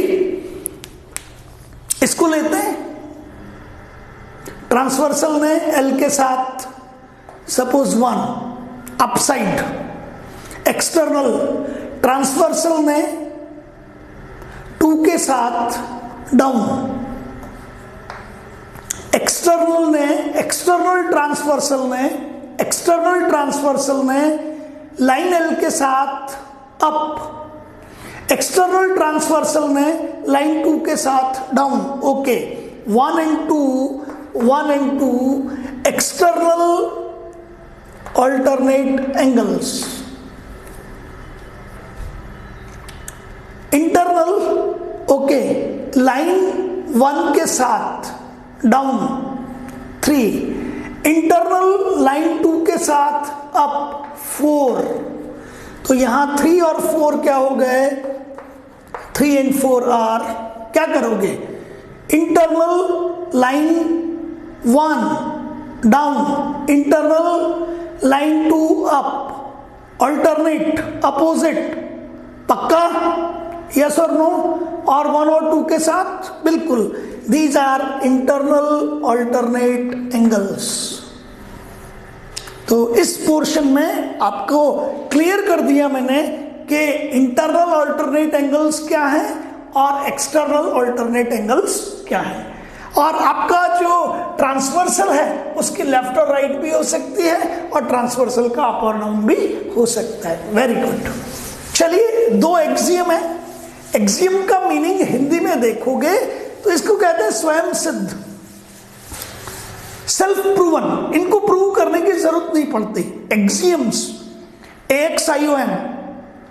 इसको लेते हैं, ट्रांसवर्सल ने एल के साथ सपोज 1 अपसाइड, एक्सटर्नल ट्रांसवर्सल ने 2 के साथ डाउन, एक्सटर्नल ट्रांसवर्सल ने लाइन एल के साथ अप, एक्सटर्नल ट्रांसवर्सल ने लाइन 2 के साथ down. Okay, 1 and 2 external alternate angles. Internal okay, line 1 के साथ डाउन 3, इंटरनल लाइन 2 के साथ अप 4। तो यहां 3 और 4 क्या हो गए? 3 and 4 आर, क्या करोगे? Internal line 1 down, internal line 2 up, alternate opposite, पक्का? यस और नो? और 1 और 2 के साथ बिल्कुल। These are internal alternate angles. तो इस पोर्शन में आपको क्लियर कर दिया मैंने कि इंटरनल ऑल्टरनेट एंगल्स क्या है और एक्सटर्नल ऑल्टरनेट एंगल्स क्या है। और आपका जो ट्रांसवर्सल है उसकी लेफ्ट और राइट भी हो सकती है और ट्रांसवर्सल का अप और डाउन भी हो सकता है। Very good. चलिए, 2 एक्सियम है। एक्सियम का मीनिंग हिंदी में देखोगे तो इसको कहते हैं स्वयं सिद्ध, सेल्फ प्रूवन। इनको प्रूव करने की जरूरत नहीं पड़ती। Axioms, AXIOM,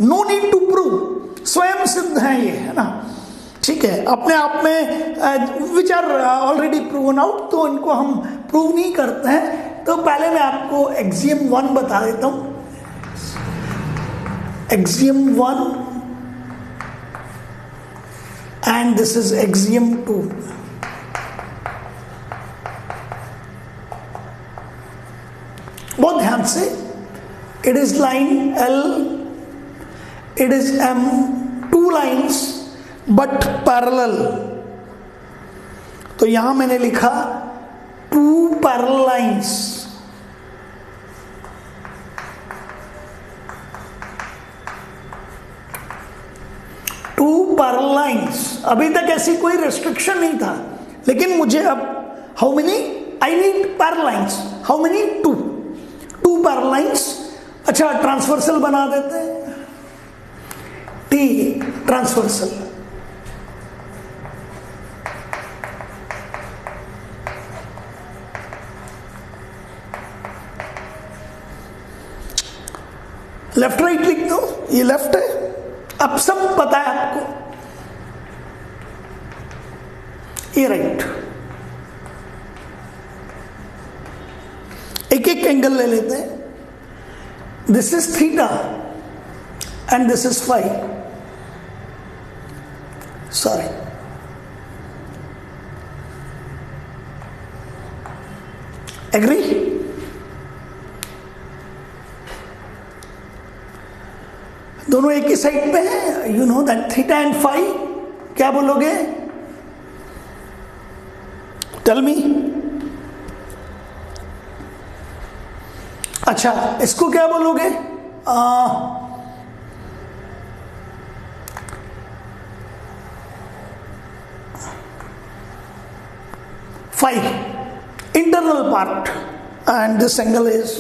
no need to prove, स्वयं सिद्ध है ये, है ना? ठीक है, अपने आप में which are already proven out, तो इनको हम प्रूव नहीं करते हैं। तो पहले मैं आपको एक्सियम 1 बता देता हूं। Axiom 1 and this is axiom 2. बहुत ध्यान से, it is line L, it is M, 2 lines but parallel। तो यहां मैंने लिखा 2 parallel lines। Parallel lines. अभी तक ऐसी कोई रेस्ट्रिक्शन नहीं था, लेकिन मुझे अब how many I need parallel lines, how many 2 parallel lines. अच्छा, ट्रांसवर्सल बना देते हैं, T ट्रांसवर्सल। लेफ्ट राइट लिख दो, ये लेफ्ट है। अब सब पता है आपको, ये राइट। एक एक एंगल ले लेते हैं। This is theta and this is phi. Sorry, agree? दोनों एक ही साइड पे है। You know that theta and phi, क्या बोलोगे? Tell me. अच्छा, इसको क्या बोलोगे? Five internal part, and this angle is,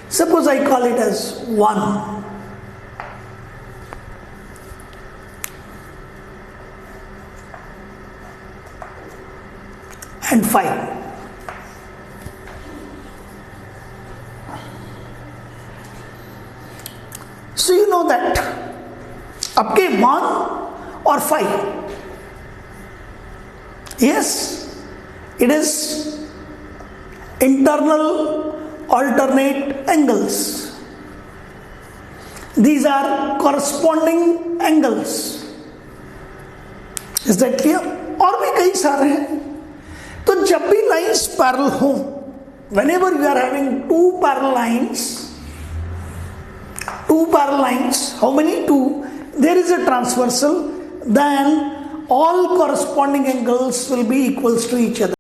suppose I call it as 1, and 5. So you know that आपके 1 और 5, yes, it is internal alternate angles. These are corresponding angles. Is that clear? और भी कई सारे हैं। तो जब भी लाइन्स पैरेलल हो, whenever you are having two parallel lines, how many? 2. There is a transversal, then all corresponding angles will be equals to each other.